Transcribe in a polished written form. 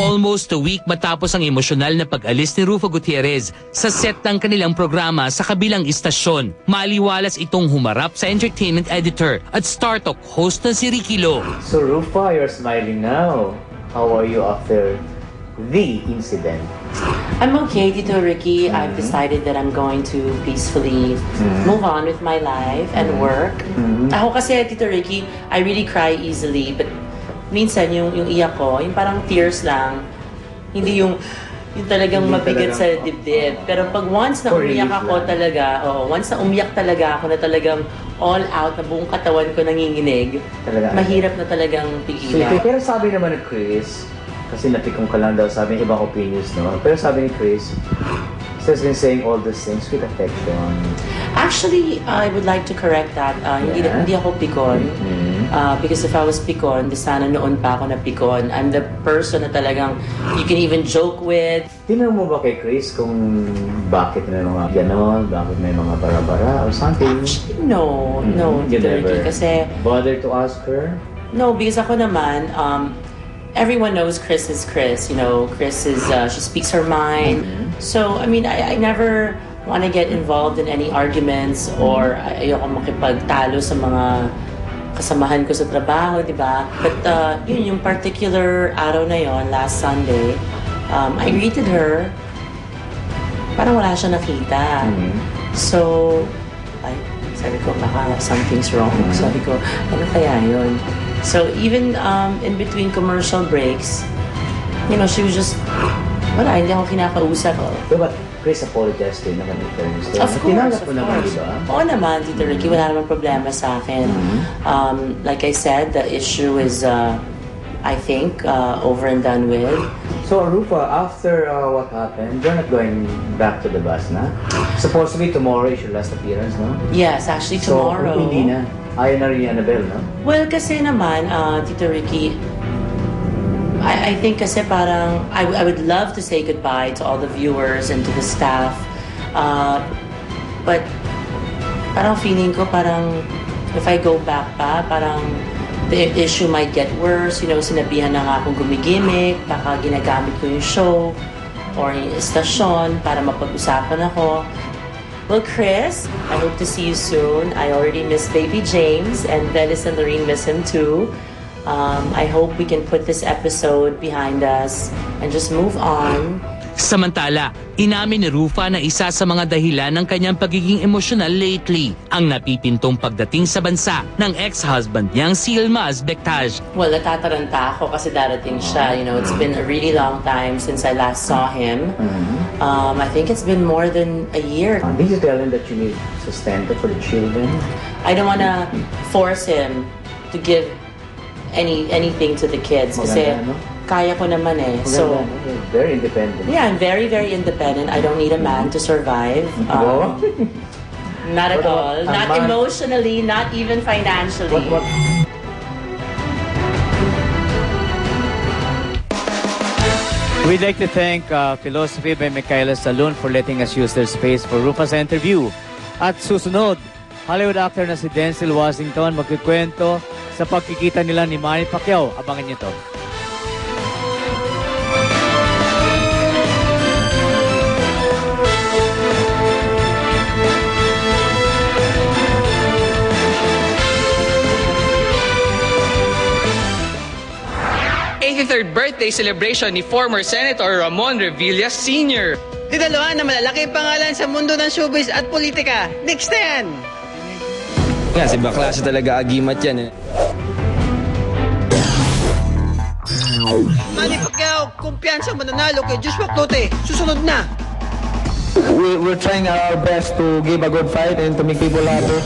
Almost a week matapos ang emosyonal na pag-alis ni Rufo Gutierrez sa set ng kanilang programa sa kabilang istasyon, maliwalas itong humarap sa entertainment editor at Star Talk host na si Ricky Lo. So Rufa, you're smiling now. How are you after the incident? I'm okay, Tito Ricky. I've decided that I'm going to peacefully move on with my life and work. Ako kasi, Tito Ricky, I really cry easily. But minsan, yung iyak ko, yung parang tears lang. Hindi yung talagang mabigat sa dibdib. Pero pag once na umiyak ako talaga, once na umiyak talaga ako na talagang all out, na buong katawan ko nanginginig, mahirap na talagang pigilan. Pero sabi naman ni Chris, kasi napikong ka lang daw, sabi ng ibang opinions, no? Pero sabi ni Chris, he's been saying all these things with affection. Actually, I would like to correct that. Hindi ako pikon. Because if I was pikon, di sana noon pa ako na pikon. I'm the person na talagang you can even joke with. Tinanong mo ba kay Chris kung bakit may mga ganon, bakit may mga bara-bara or something? Actually, no, You never kasi bother to ask her? No, because ako naman, everyone knows Chris is Chris. You know, Chris is, she speaks her mind. So, I mean, I never want to get involved in any arguments or ayoko makipagtalo sa mga kasamahan ko sa trabaho, di ba? But yun, yung particular araw na yon, last Sunday, I greeted her, parang wala siya nakita. So, sabi ko, baka something's wrong. Sabi ko, ano kaya yun? So, even in between commercial breaks, you know, she was just, wala, hindi ako kinakausap. But Chris apologized to you naman in fairness. Of course, of course. Oo naman, Tito Ricky, wala namang problema sa akin. Like I said, the issue is, I think, over and done with. So, Rufa, after what happened, you're not going back to the bus na? Supposed to be tomorrow is your last appearance, no? Yes, actually tomorrow. So, hindi na. Ayaw na rin ni Annabelle, no? Well, kasi naman, Tito Ricky, I think kasi parang, I would love to say goodbye to all the viewers and to the staff. But, parang feeling ko parang, if I go back pa, parang, the issue might get worse. You know, sinabihan na nga akong gumigimik, baka ginagamit ko yung show or yung estasyon para mapag-usapan ako. Well, Chris, I hope to see you soon. I already miss baby James, and Dennis and Lorene miss him too. I hope we can put this episode behind us and just move on. Samantala, inamin ni Rufa na isa sa mga dahilan ng kanyang pagiging emosyonal lately ang napipintong pagdating sa bansa ng ex-husband niyang si Ilmaz Bektaj. Well, natataranta ako kasi darating siya. You know, it's been a really long time since I last saw him. I think it's been more than a year. Did you tell him that you need sustento for the children? I don't want to force him to give anything to the kids kasi kaya ko naman eh. So, very independent. Yeah, I'm very, very independent. I don't need a man to survive. Not at all. Not emotionally, not even financially. We'd like to thank Philosophy by Michaela Salon for letting us use their space for Rufa's interview. At susunod, Hollywood actor na si Denzel Washington magkikwento sa pagkikita nila ni Manny Pacquiao. Abangan niyo to. Third birthday celebration ni former Senator Ramon Revilla Sr. Didalawa na malalaki pangalan sa mundo ng showbiz at politika. Next na yan! Nga, si Baklase talaga agimat yan eh. Manny Pacquiao, kumpiyansa mananalo kay Joshua Clote. Susunod na! We're trying our best to give a good fight and to make people happy.